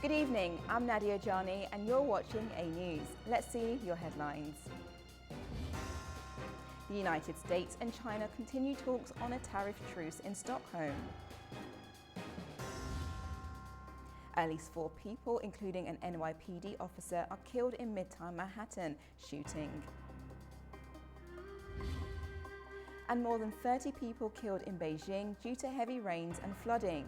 Good evening, I'm Nadia Jani and you're watching A News. Let's see your headlines. The United States and China continue talks on a tariff truce in Stockholm. At least 4 people, including an NYPD officer, are killed in Midtown Manhattan shooting. And more than 30 people killed in Beijing due to heavy rains and flooding.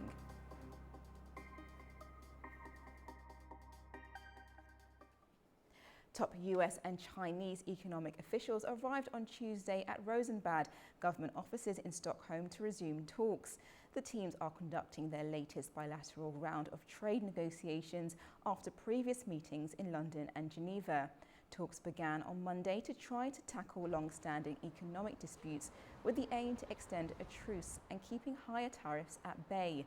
Top US and Chinese economic officials arrived on Tuesday at Rosenbad government offices in Stockholm to resume talks. The teams are conducting their latest bilateral round of trade negotiations after previous meetings in London and Geneva. Talks began on Monday to try to tackle long-standing economic disputes with the aim to extend a truce and keeping higher tariffs at bay.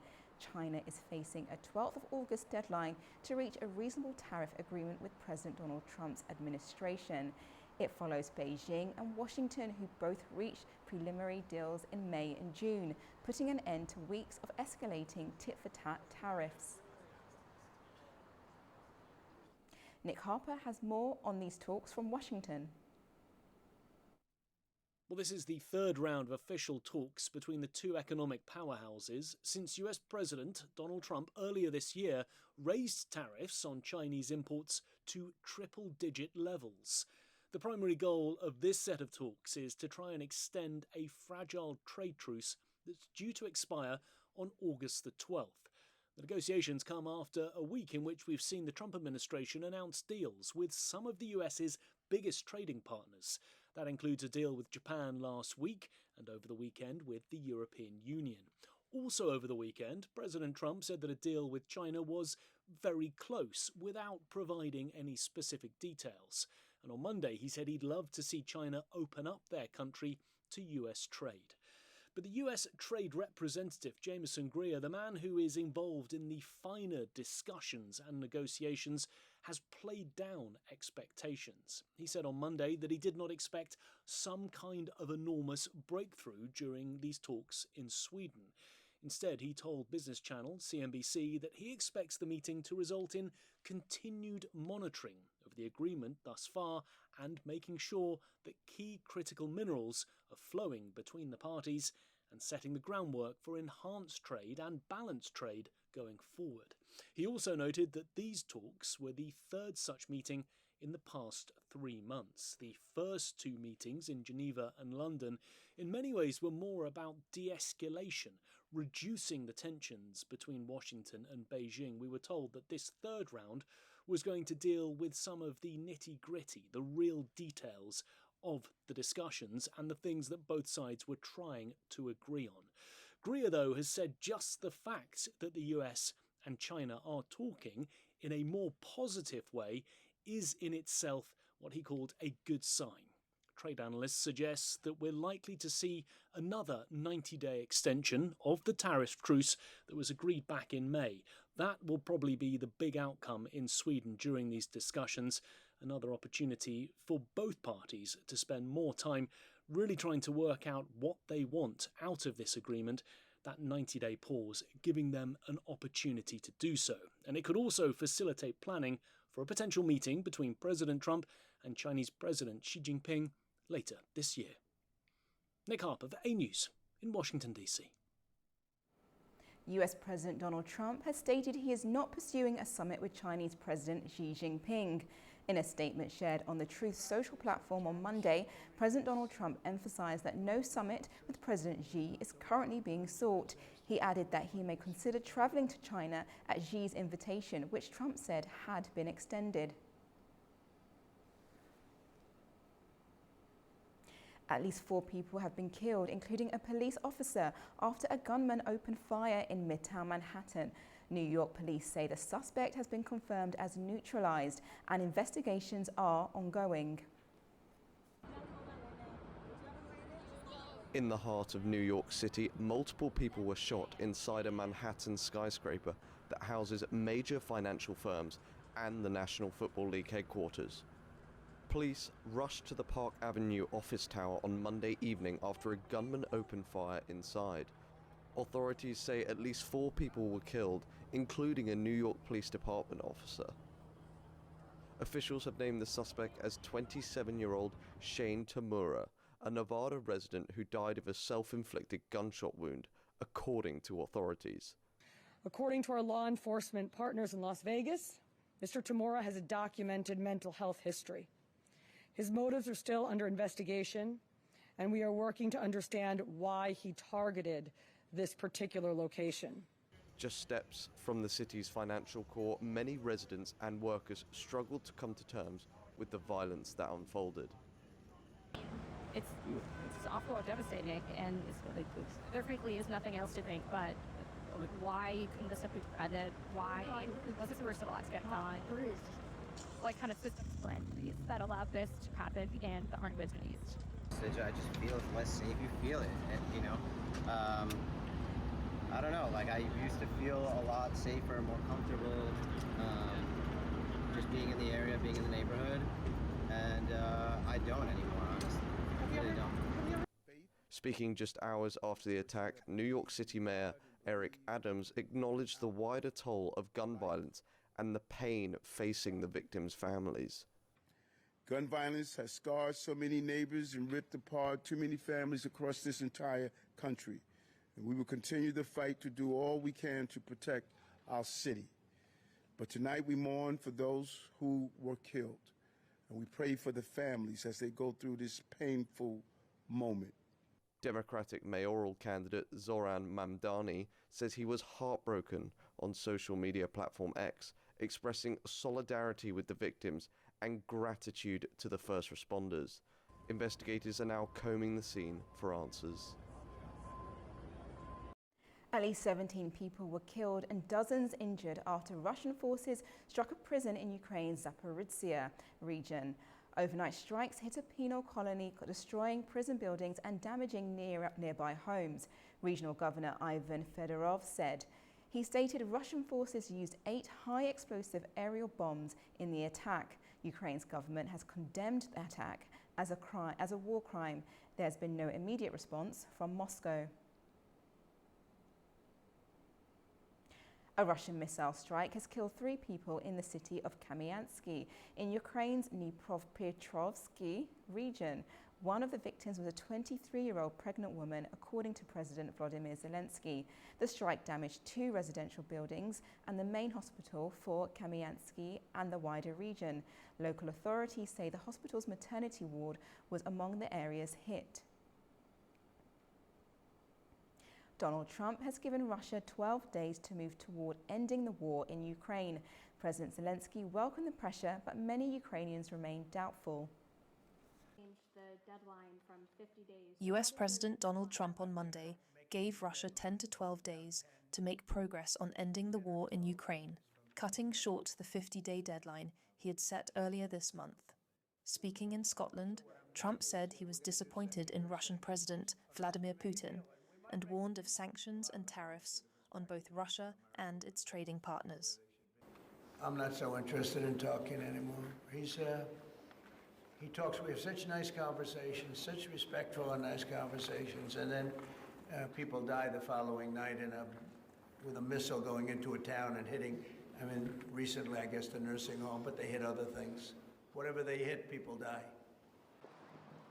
China is facing a 12th of August deadline to reach a reasonable tariff agreement with President Donald Trump's administration. It follows Beijing and Washington, who both reached preliminary deals in May and June, putting an end to weeks of escalating tit-for-tat tariffs. Nick Harper has more on these talks from Washington. Well, this is the third round of official talks between the two economic powerhouses since US President Donald Trump earlier this year raised tariffs on Chinese imports to triple-digit levels. The primary goal of this set of talks is to try and extend a fragile trade truce that's due to expire on August the 12th. The negotiations come after a week in which we've seen the Trump administration announce deals with some of the US's biggest trading partners. That includes a deal with Japan last week and over the weekend with the European Union. Also over the weekend, President Trump said that a deal with China was very close without providing any specific details. And on Monday, he said he'd love to see China open up their country to US trade. But the US Trade Representative, Jameson Greer, the man who is involved in the finer discussions and negotiations, has played down expectations. He said on Monday that he did not expect some kind of enormous breakthrough during these talks in Sweden. Instead, he told Business Channel, CNBC, that he expects the meeting to result in continued monitoring of the agreement thus far and making sure that key critical minerals are flowing between the parties and setting the groundwork for enhanced trade and balanced trade going forward. He also noted that these talks were the third such meeting in the past 3 months. The first 2 meetings in Geneva and London in many ways were more about de-escalation, reducing the tensions between Washington and Beijing. We were told that this third round was going to deal with some of the nitty-gritty, the real details of the discussions and the things that both sides were trying to agree on. Greer, though, has said just the fact that the US and China are talking in a more positive way is in itself what he called a good sign. Trade analysts suggest that we're likely to see another 90-day extension of the tariff truce that was agreed back in May. That will probably be the big outcome in Sweden during these discussions, another opportunity for both parties to spend more time really trying to work out what they want out of this agreement, that 90-day pause giving them an opportunity to do so. And it could also facilitate planning for a potential meeting between President Trump and Chinese President Xi Jinping later this year. Nick Harper for A News in Washington, D.C. US President Donald Trump has stated he is not pursuing a summit with Chinese President Xi Jinping. In a statement shared on the Truce social platform on Monday, President Donald Trump emphasized that no summit with President Xi is currently being sought. He added that he may consider traveling to China at Xi's invitation, which Trump said had been extended. At least 4 people have been killed, including a police officer, after a gunman opened fire in Midtown Manhattan. New York police say the suspect has been confirmed as neutralized and investigations are ongoing. In the heart of New York City, multiple people were shot inside a Manhattan skyscraper that houses major financial firms and the National Football League headquarters. Police rushed to the Park Avenue office tower on Monday evening after a gunman opened fire inside. Authorities say at least 4 people were killed, including a New York Police Department officer. Officials have named the suspect as 27-year-old Shane Tamura, a Nevada resident who died of a self-inflicted gunshot wound, according to authorities. According to our law enforcement partners in Las Vegas, Mr. Tamura has a documented mental health history. His motives are still under investigation, and we are working to understand why he targeted this particular location. Just steps from the city's financial core, many residents and workers struggled to come to terms with the violence that unfolded. It's awful and devastating, and there frankly is nothing else to think but why couldn't this have been prevented? Why was this a risk of lives get on? What kind of systems that allowed this to happen and that aren't Middle East? I just feel less safe. You feel it, and, I don't know, like I used to feel a lot safer, more comfortable, just being in the area, being in the neighborhood, and I don't anymore, honestly. I really don't. Speaking just hours after the attack, New York City Mayor Eric Adams acknowledged the wider toll of gun violence and the pain facing the victims' families. Gun violence has scarred so many neighbors and ripped apart too many families across this entire country. And we will continue the fight to do all we can to protect our city. But tonight we mourn for those who were killed. And we pray for the families as they go through this painful moment. Democratic mayoral candidate Zoran Mamdani says he was heartbroken on social media platform X, expressing solidarity with the victims and gratitude to the first responders. Investigators are now combing the scene for answers. At least 17 people were killed and dozens injured after Russian forces struck a prison in Ukraine's Zaporizhzhia region. Overnight strikes hit a penal colony, destroying prison buildings and damaging nearby homes, Regional Governor Ivan Fedorov said. He stated Russian forces used 8 high-explosive aerial bombs in the attack. Ukraine's government has condemned the attack as a war crime. There's been no immediate response from Moscow. A Russian missile strike has killed 3 people in the city of Kamyansky in Ukraine's Dnipropetrovsk region. One of the victims was a 23-year-old pregnant woman, according to President Volodymyr Zelensky. The strike damaged 2 residential buildings and the main hospital for Kamyansky and the wider region. Local authorities say the hospital's maternity ward was among the areas hit. Donald Trump has given Russia 12 days to move toward ending the war in Ukraine. President Zelensky welcomed the pressure, but many Ukrainians remain doubtful. U.S. President Donald Trump on Monday gave Russia 10 to 12 days to make progress on ending the war in Ukraine, cutting short the 50-day deadline he had set earlier this month. Speaking in Scotland, Trump said he was disappointed in Russian President Vladimir Putin and warned of sanctions and tariffs on both Russia and its trading partners. I'm not so interested in talking anymore. He talks, we have such nice conversations, such respectful and nice conversations, and then people die the following night with a missile going into a town and hitting, recently I guess the nursing home, but they hit other things. Whatever they hit, people die.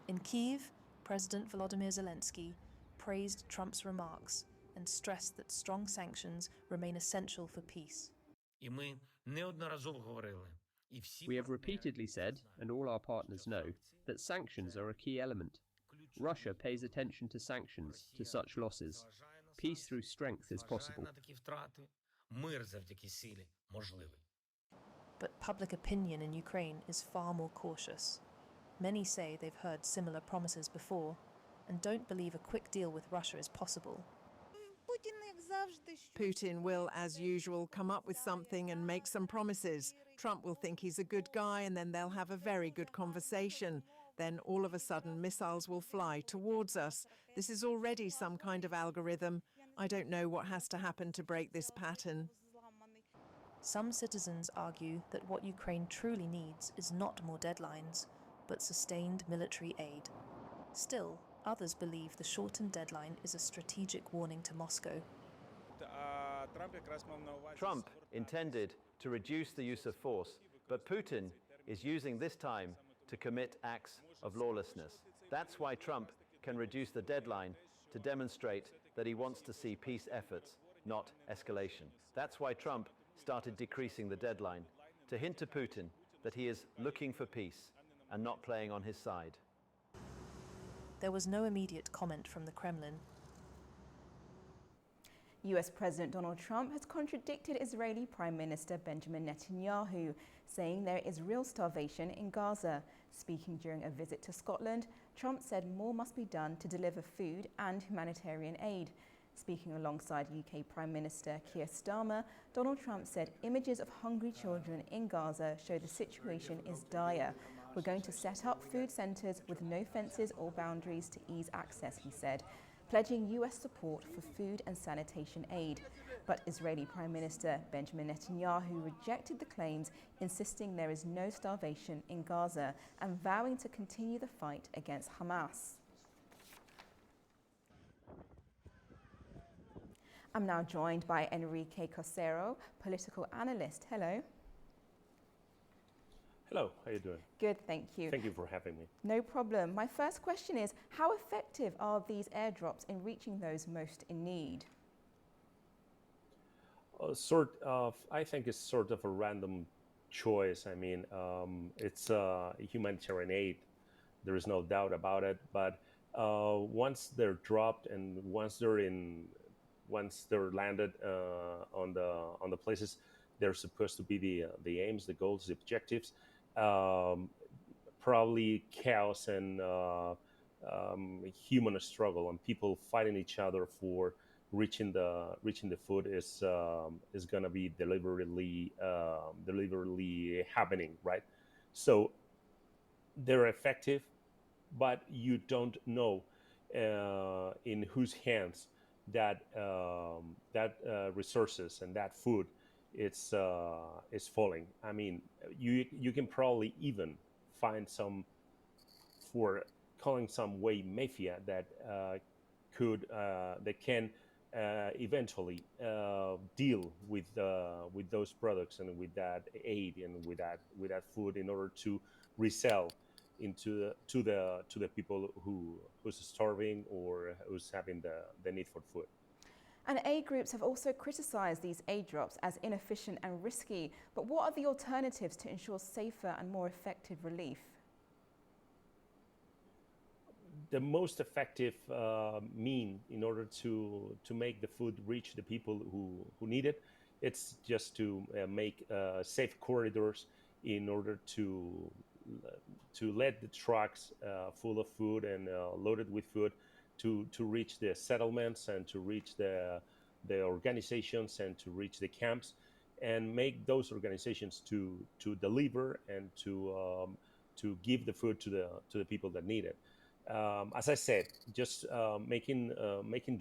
In Kyiv, President Volodymyr Zelensky praised Trump's remarks and stressed that strong sanctions remain essential for peace. We have repeatedly said, and all our partners know, that sanctions are a key element. Russia pays attention to sanctions, to such losses. Peace through strength is possible. But public opinion in Ukraine is far more cautious. Many say they've heard similar promises before and don't believe a quick deal with Russia is possible. Putin will, as usual, come up with something and make some promises. Trump will think he's a good guy and then they'll have a very good conversation. Then all of a sudden missiles will fly towards us. This is already some kind of algorithm. I don't know what has to happen to break this pattern. Some citizens argue that what Ukraine truly needs is not more deadlines, but sustained military aid. Still, Others believe the shortened deadline is a strategic warning to Moscow. Trump intended to reduce the use of force, but Putin is using this time to commit acts of lawlessness. That's why Trump can reduce the deadline to demonstrate that he wants to see peace efforts, not escalation. That's why Trump started decreasing the deadline, to hint to Putin that he is looking for peace and not playing on his side. There was no immediate comment from the Kremlin. US President Donald Trump has contradicted Israeli Prime Minister Benjamin Netanyahu, saying there is real starvation in Gaza. Speaking during a visit to Scotland, Trump said more must be done to deliver food and humanitarian aid. Speaking alongside UK Prime Minister Keir Starmer, Donald Trump said images of hungry children in Gaza show the situation is dire. We're going to set up food centres with no fences or boundaries to ease access, he said, pledging US support for food and sanitation aid. But Israeli Prime Minister Benjamin Netanyahu rejected the claims, insisting there is no starvation in Gaza and vowing to continue the fight against Hamas. I'm now joined by Enrique Cosero, political analyst. Hello. Hello, how are you doing? Good, thank you. Thank you for having me. No problem. My first question is, how effective are these airdrops in reaching those most in need? I think it's sort of a random choice. I mean, it's humanitarian aid. There is no doubt about it. But once they're dropped and once they're landed on the places, they're supposed to be the aims, the goals, the objectives. Probably chaos and human struggle and people fighting each other for reaching the food is going to be deliberately happening, right? So they're effective, but you don't know in whose hands that resources and that food is falling. I mean, you can probably even find some, for calling some way, mafia that can eventually deal with those products and with that aid and with that food in order to resell to the people who's starving or who's having the need for food. And aid groups have also criticised these aid drops as inefficient and risky. But what are the alternatives to ensure safer and more effective relief? The most effective mean in order to make the food reach the people who need it, it's just to make safe corridors in order to let the trucks full of food and loaded with food to reach the settlements and to reach the organizations and to reach the camps, and make those organizations to deliver and to give the food to the people that need it. As I said, just making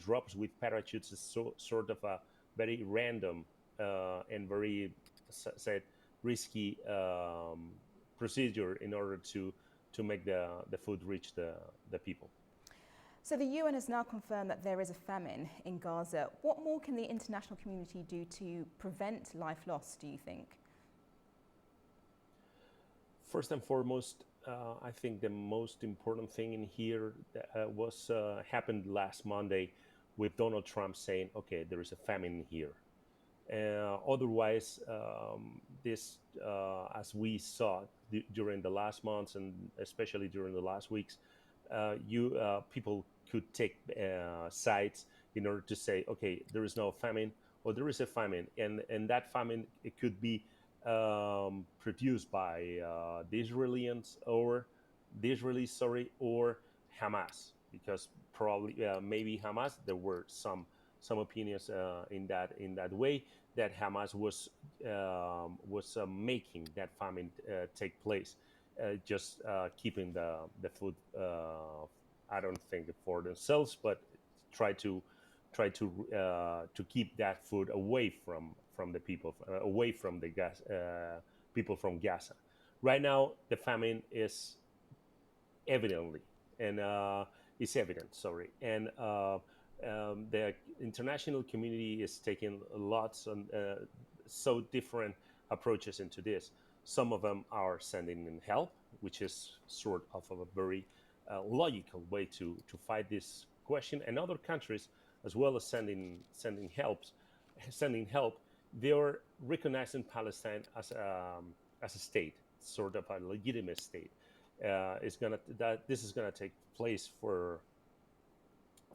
drops with parachutes is sort of a very random and very risky procedure in order to make the food reach the people. So the UN has now confirmed that there is a famine in Gaza. What more can the international community do to prevent life loss, do you think? First and foremost, I think the most important thing in here happened last Monday with Donald Trump saying, okay, there is a famine here. Otherwise, this, as we saw during the last months and especially during the last weeks, people could take sides in order to say, okay, there is no famine or there is a famine, and that famine, it could be produced by the Israelis or Hamas, because probably maybe Hamas, there were some opinions in that way that Hamas was making that famine take place, just keeping the food. I don't think for themselves, but try to keep that food away from the people, away from the people from Gaza. Right now, the famine is evidently, and is evident. And the international community is taking lots of so different approaches into this. Some of them are sending in help, which is sort of a very logical way to fight this question. And other countries, as well as sending help, they are recognizing Palestine as a state, sort of a legitimate state. This is gonna take place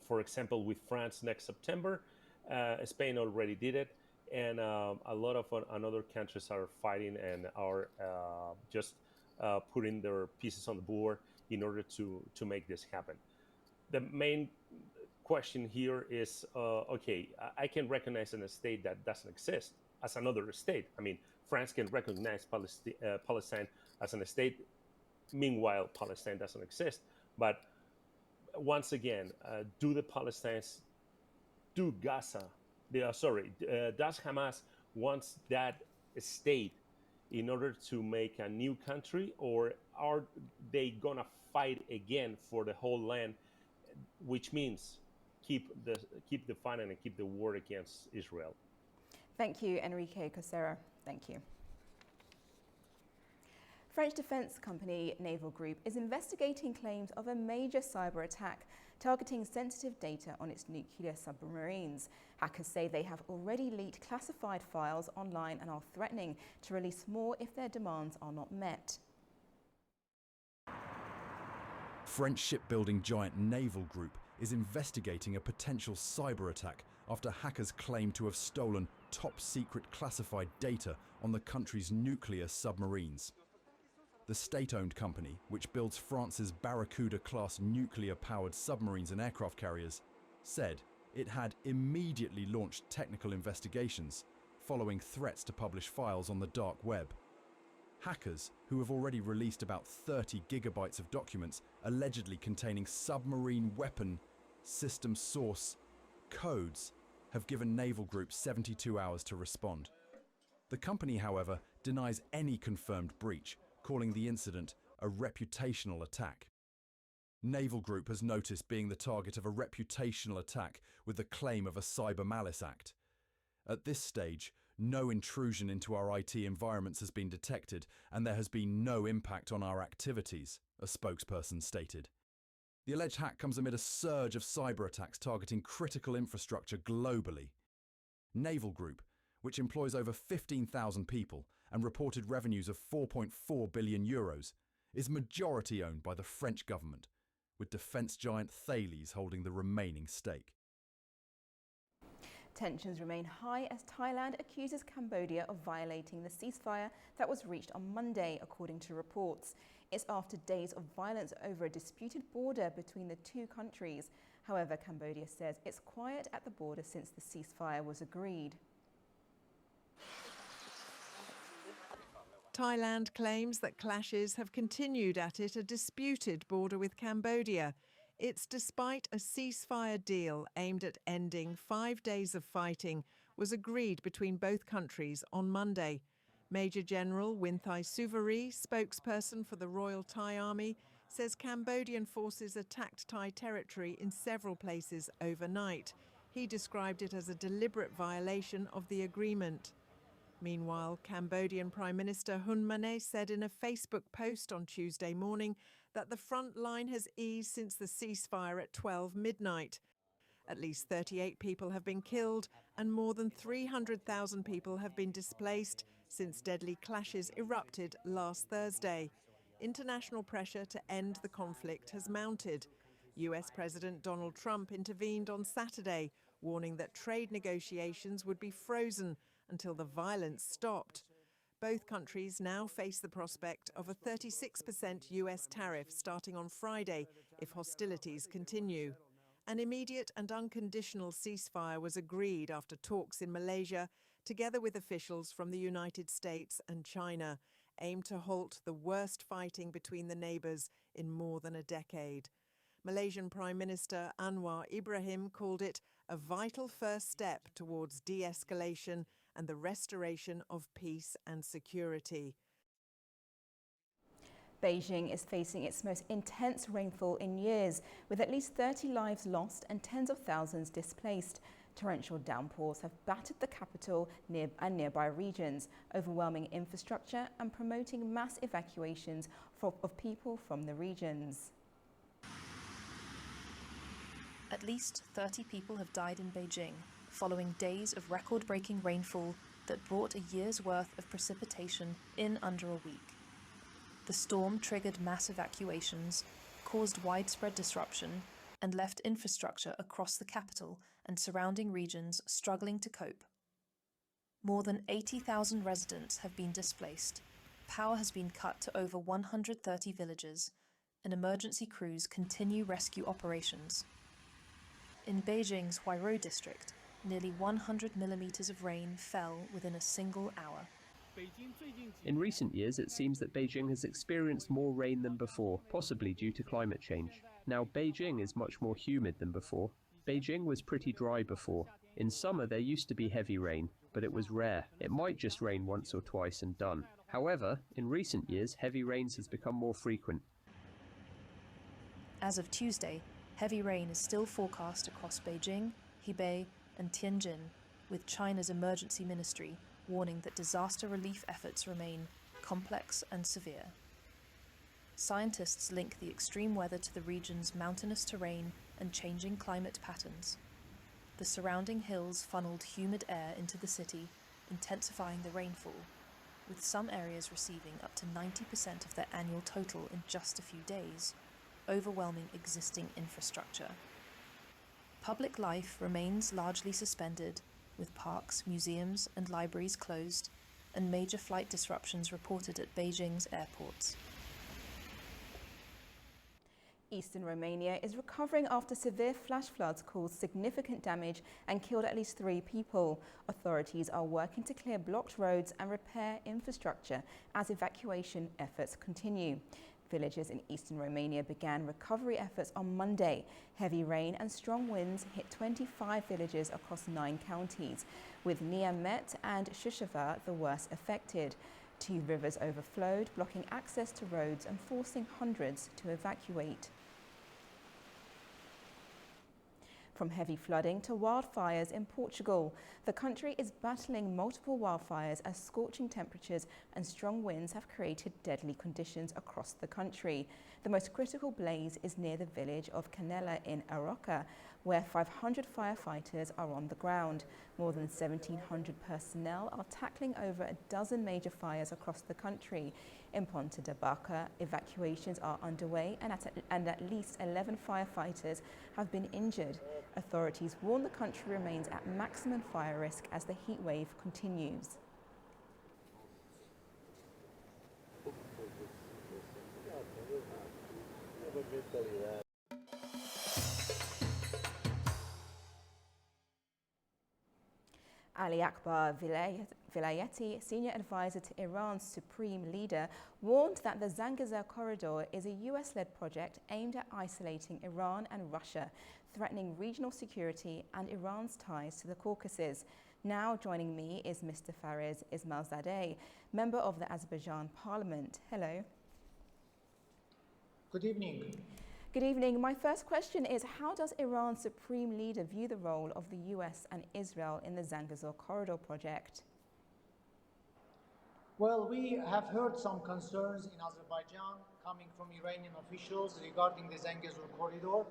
for example, with France next September. Spain already did it, and a lot of other countries are fighting and are just putting their pieces on the board in order to make this happen. The main question here is, okay, I can recognize a state that doesn't exist as another state. I mean, France can recognize Palestine as a state. Meanwhile, Palestine doesn't exist. But once again, do the Palestinians, do Gaza, does Hamas wants that state in order to make a new country, or are they gonna fight again for the whole land, which means keep the fight and keep the war against Israel? Thank you, Enrique Cosero. Thank you. French defense company Naval Group is investigating claims of a major cyber attack targeting sensitive data on its nuclear submarines. Hackers say they have already leaked classified files online and are threatening to release more if their demands are not met. French shipbuilding giant Naval Group is investigating a potential cyber attack after hackers claim to have stolen top-secret classified data on the country's nuclear submarines. The state-owned company, which builds France's Barracuda-class nuclear-powered submarines and aircraft carriers, said it had immediately launched technical investigations following threats to publish files on the dark web. Hackers, who have already released about 30 gigabytes of documents allegedly containing submarine weapon system source codes, have given Naval Group 72 hours to respond. The company, however, denies any confirmed breach, calling the incident a reputational attack. Naval Group has noticed being the target of a reputational attack with the claim of a cyber malice act. At this stage, no intrusion into our IT environments has been detected, and there has been no impact on our activities, a spokesperson stated. The alleged hack comes amid a surge of cyber attacks targeting critical infrastructure globally. Naval Group, which employs over 15,000 people and reported revenues of 4.4 billion euros, is majority owned by the French government, with defence giant Thales holding the remaining stake. Tensions remain high as Thailand accuses Cambodia of violating the ceasefire that was reached on Monday, according to reports. It's after days of violence over a disputed border between the two countries. However, Cambodia says it's quiet at the border since the ceasefire was agreed. Thailand claims that clashes have continued at a disputed border with Cambodia. It's despite a ceasefire deal aimed at ending 5 days of fighting was agreed between both countries on Monday. Major General Winthai Suvari, spokesperson for the Royal Thai Army, says Cambodian forces attacked Thai territory in several places overnight. He described it as a deliberate violation of the agreement. Meanwhile, Cambodian Prime Minister Gunman said in a Facebook post on Tuesday morning that the front line has eased since the ceasefire at 12 midnight. At least 38 people have been killed and more than 300,000 people have been displaced since deadly clashes erupted last Thursday. International pressure to end the conflict has mounted. US President Donald Trump intervened on Saturday, warning that trade negotiations would be frozen until the violence stopped. Both countries now face the prospect of a 36% US tariff starting on Friday if hostilities continue. An immediate and unconditional ceasefire was agreed after talks in Malaysia, together with officials from the United States and China, aimed to halt the worst fighting between the neighbours in more than a decade. Malaysian Prime Minister Anwar Ibrahim called it a vital first step towards de-escalation and the restoration of peace and security. Beijing is facing its most intense rainfall in years, with at least 30 lives lost and tens of thousands displaced. Torrential downpours have battered the capital and nearby regions, overwhelming infrastructure and promoting mass evacuations of people from the regions. At least 30 people have died in Beijing, following days of record-breaking rainfall that brought a year's worth of precipitation in under a week. The storm triggered mass evacuations, caused widespread disruption, and left infrastructure across the capital and surrounding regions struggling to cope. More than 80,000 residents have been displaced. Power has been cut to over 130 villages, and emergency crews continue rescue operations. In Beijing's Huairou district, nearly 100 millimeters of rain fell within a single hour. In recent years, it seems that Beijing has experienced more rain than before, possibly due to climate change. Now, Beijing is much more humid than before. Beijing was pretty dry before. In summer, there used to be heavy rain, but it was rare. It might just rain once or twice and done. However, in recent years, heavy rains has become more frequent. As of Tuesday, heavy rain is still forecast across Beijing, Hebei, and Tianjin, with China's emergency ministry warning that disaster relief efforts remain complex and severe. Scientists link the extreme weather to the region's mountainous terrain and changing climate patterns. The surrounding hills funneled humid air into the city, intensifying the rainfall, with some areas receiving up to 90% of their annual total in just a few days, overwhelming existing infrastructure. Public life remains largely suspended, with parks, museums, and libraries closed, and major flight disruptions reported at Beijing's airports. Eastern Romania is recovering after severe flash floods caused significant damage and killed at least 3 people. Authorities are working to clear blocked roads and repair infrastructure as evacuation efforts continue. Villages in eastern Romania began recovery efforts on Monday. Heavy rain and strong winds hit 25 villages across 9 counties, with Neamet and Shushava the worst affected. 2 rivers overflowed, blocking access to roads and forcing hundreds to evacuate. From heavy flooding to wildfires in Portugal, the country is battling multiple wildfires as scorching temperatures and strong winds have created deadly conditions across the country. The most critical blaze is near the village of Canela in Aroca, where 500 firefighters are on the ground. More than 1,700 personnel are tackling over a dozen major fires across the country. In Ponta da Barca, evacuations are underway and at least 11 firefighters have been injured. Authorities warn the country remains at maximum fire risk as the heat wave continues. Ali Akbar Velayati, senior advisor to Iran's supreme leader, warned that the Zangezur corridor is a US-led project aimed at isolating Iran and Russia, threatening regional security and Iran's ties to the Caucasus. Now joining me is Mr. Fariz Ismailzadeh, member of the Azerbaijan parliament. Hello. Good evening. Good evening. My first question is, how does Iran's supreme leader view the role of the US and Israel in the Zangezur corridor project? Well, we have heard some concerns in Azerbaijan coming from Iranian officials regarding the Zangezur corridor,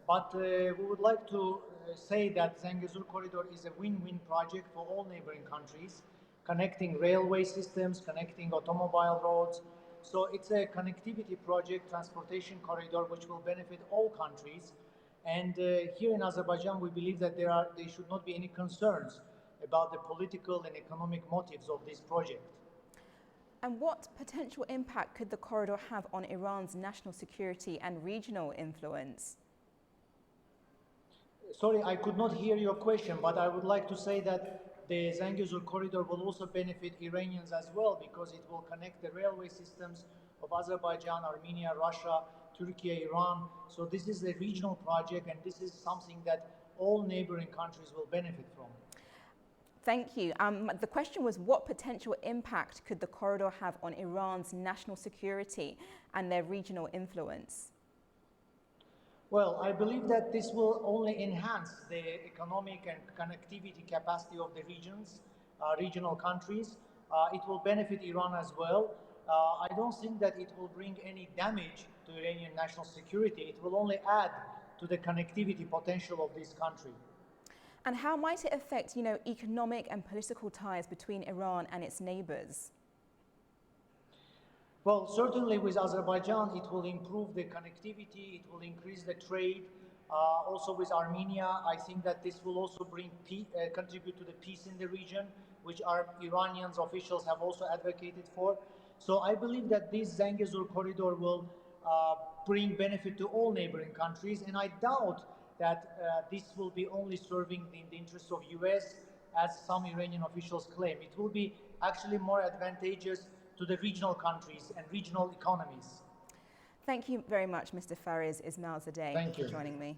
but we would like to say that Zangezur corridor is a win-win project for all neighboring countries, connecting railway systems, connecting automobile roads. So it's a connectivity project, transportation corridor, which will benefit all countries. And here in Azerbaijan, we believe that there should not be any concerns about the political and economic motives of this project. And what potential impact could the corridor have on Iran's national security and regional influence? Sorry, I could not hear your question, but I would like to say that the Zangezur corridor will also benefit Iranians as well, because it will connect the railway systems of Azerbaijan, Armenia, Russia, Turkey, Iran. So this is a regional project, and this is something that all neighboring countries will benefit from. Thank you. The question was, what potential impact could the corridor have on Iran's national security and their regional influence? Well, I believe that this will only enhance the economic and connectivity capacity of the regional countries. It will benefit Iran as well. I don't think that it will bring any damage to Iranian national security. It will only add to the connectivity potential of this country. And how might it affect, economic and political ties between Iran and its neighbors? Well, certainly with Azerbaijan, it will improve the connectivity, it will increase the trade. Also with Armenia, I think that this will also contribute to the peace in the region, which our Iranian officials have also advocated for. So I believe that this Zangezur corridor will bring benefit to all neighboring countries, and I doubt that this will be only serving in the interests of US, as some Iranian officials claim. It will be actually more advantageous to the regional countries and regional economies. Thank you very much, Mr. Fariz Ismailzadeh, for joining me.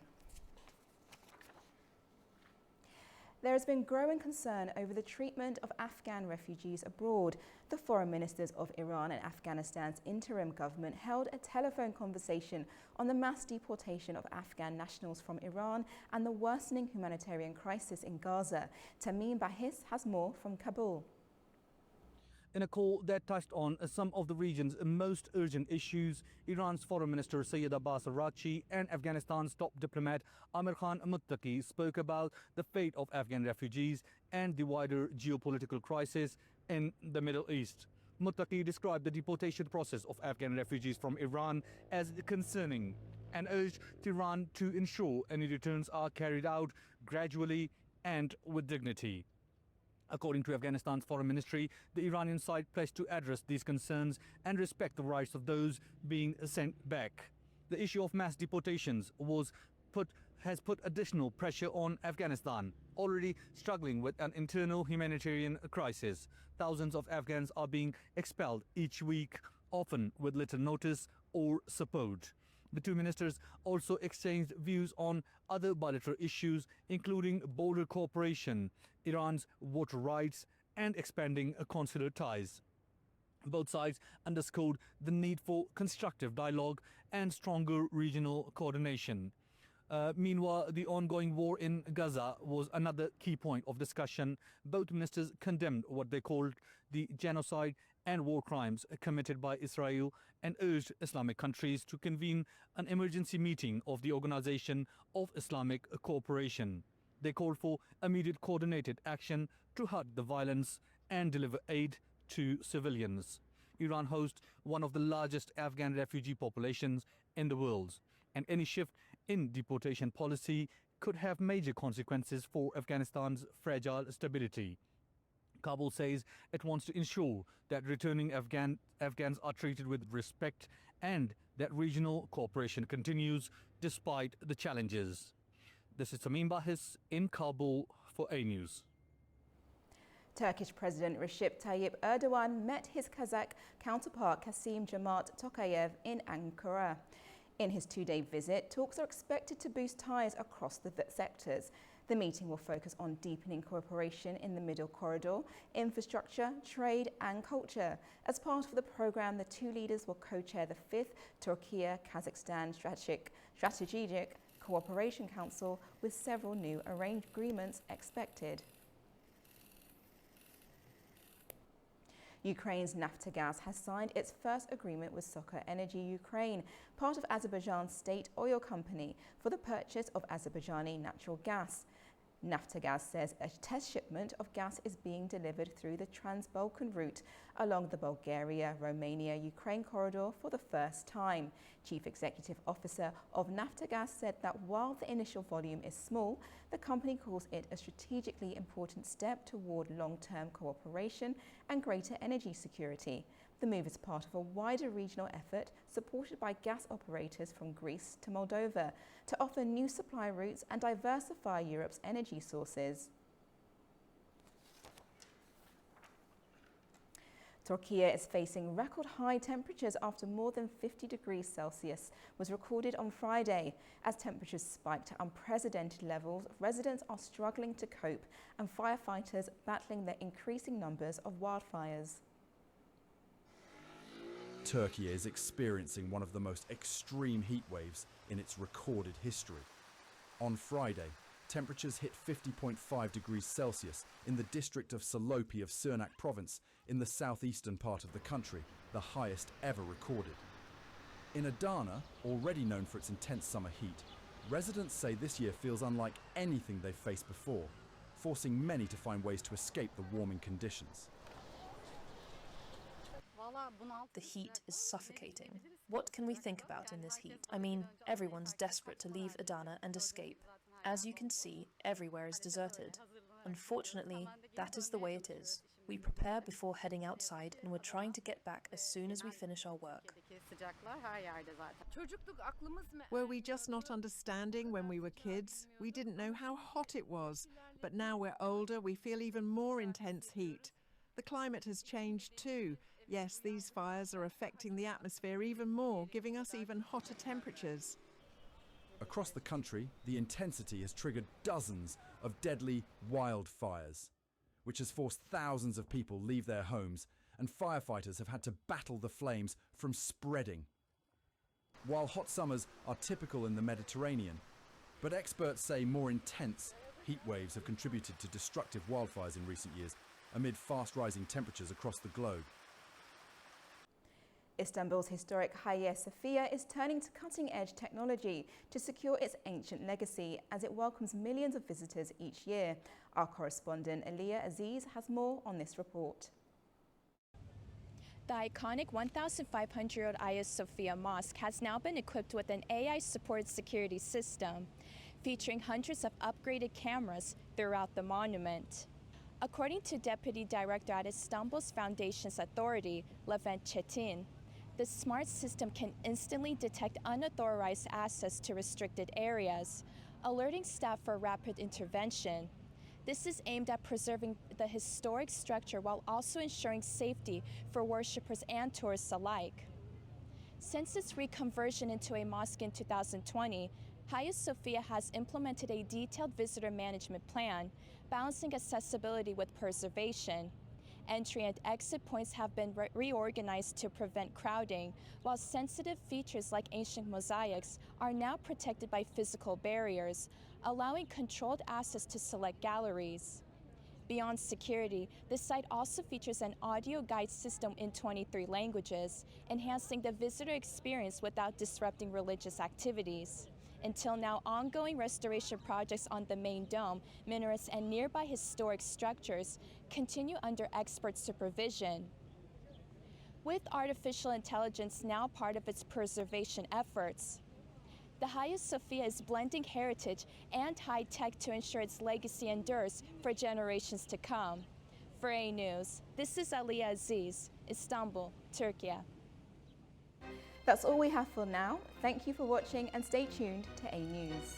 There has been growing concern over the treatment of Afghan refugees abroad. The foreign ministers of Iran and Afghanistan's interim government held a telephone conversation on the mass deportation of Afghan nationals from Iran and the worsening humanitarian crisis in Gaza. Tamim Bahis has more from Kabul. In a call that touched on some of the region's most urgent issues, Iran's Foreign Minister Sayyid Abbas Araghchi and Afghanistan's top diplomat Amir Khan Muttaqi spoke about the fate of Afghan refugees and the wider geopolitical crisis in the Middle East. Muttaqi described the deportation process of Afghan refugees from Iran as concerning and urged Tehran to ensure any returns are carried out gradually and with dignity. According to Afghanistan's foreign ministry, the Iranian side pledged to address these concerns and respect the rights of those being sent back. The issue of mass deportations has put additional pressure on Afghanistan, already struggling with an internal humanitarian crisis. Thousands of Afghans are being expelled each week, often with little notice or support. The two ministers also exchanged views on other bilateral issues, including border cooperation, Iran's water rights, and expanding consular ties. Both sides underscored the need for constructive dialogue and stronger regional coordination. Meanwhile, the ongoing war in Gaza was another key point of discussion. Both ministers condemned what they called the genocide and war crimes committed by Israel and urged Islamic countries to convene an emergency meeting of the Organization of Islamic Cooperation. They called for immediate coordinated action to halt the violence and deliver aid to civilians. Iran hosts one of the largest Afghan refugee populations in the world, and any shift in deportation policy could have major consequences for Afghanistan's fragile stability. Kabul says it wants to ensure that returning Afghans are treated with respect and that regional cooperation continues despite the challenges. This is Tamim Bahis in Kabul for A News. Turkish President Recep Tayyip Erdogan met his Kazakh counterpart Kassym-Jomart Tokayev in Ankara. In his two-day visit, talks are expected to boost ties across the sectors. The meeting will focus on deepening cooperation in the Middle Corridor, infrastructure, trade and culture. As part of the programme, the two leaders will co-chair the 5th Turkey-Kazakhstan Strategic Cooperation Council, with several new agreements expected. Ukraine's Naftogaz has signed its first agreement with Socher Energy Ukraine, part of Azerbaijan's state oil company, for the purchase of Azerbaijani natural gas. Naftogaz says a test shipment of gas is being delivered through the Trans-Balkan route along the Bulgaria-Romania-Ukraine corridor for the first time. Chief Executive Officer of Naftogaz said that while the initial volume is small, the company calls it a strategically important step toward long-term cooperation and greater energy security. The move is part of a wider regional effort supported by gas operators from Greece to Moldova to offer new supply routes and diversify Europe's energy sources. Turkey is facing record high temperatures after more than 50 degrees Celsius was recorded on Friday. As temperatures spiked to unprecedented levels, residents are struggling to cope and firefighters battling the increasing numbers of wildfires. Turkey is experiencing one of the most extreme heat waves in its recorded history. On Friday, temperatures hit 50.5 degrees Celsius in the district of Salopi of Sirnak province in the southeastern part of the country, the highest ever recorded. In Adana, already known for its intense summer heat, residents say this year feels unlike anything they've faced before, forcing many to find ways to escape the warming conditions. The heat is suffocating. What can we think about in this heat? I mean, everyone's desperate to leave Adana and escape. As you can see, everywhere is deserted. Unfortunately, that is the way it is. We prepare before heading outside and we're trying to get back as soon as we finish our work. Were we just not understanding when we were kids? We didn't know how hot it was. But now we're older, we feel even more intense heat. The climate has changed too. Yes, these fires are affecting the atmosphere even more, giving us even hotter temperatures. Across the country, the intensity has triggered dozens of deadly wildfires, which has forced thousands of people leave their homes, and firefighters have had to battle the flames from spreading. While hot summers are typical in the Mediterranean, but experts say more intense heat waves have contributed to destructive wildfires in recent years amid fast rising temperatures across the globe. Istanbul's historic Hagia Sophia is turning to cutting-edge technology to secure its ancient legacy as it welcomes millions of visitors each year. Our correspondent Ali Aziz has more on this report. The iconic 1,500-year-old Hagia Sophia Mosque has now been equipped with an AI-supported security system, featuring hundreds of upgraded cameras throughout the monument. According to Deputy Director at Istanbul's Foundations Authority, Levent Çetin, the smart system can instantly detect unauthorized access to restricted areas, alerting staff for rapid intervention. This is aimed at preserving the historic structure while also ensuring safety for worshippers and tourists alike. Since its reconversion into a mosque in 2020, Hagia Sophia has implemented a detailed visitor management plan, balancing accessibility with preservation. Entry and exit points have been reorganized to prevent crowding, while sensitive features like ancient mosaics are now protected by physical barriers, allowing controlled access to select galleries. Beyond security, the site also features an audio guide system in 23 languages, enhancing the visitor experience without disrupting religious activities. Until now, ongoing restoration projects on the main dome, minarets, and nearby historic structures continue under expert supervision. With artificial intelligence now part of its preservation efforts, the Hagia Sophia is blending heritage and high tech to ensure its legacy endures for generations to come. For A News, this is Ali Aziz, Istanbul, Turkey. That's all we have for now. Thank you for watching and stay tuned to A News.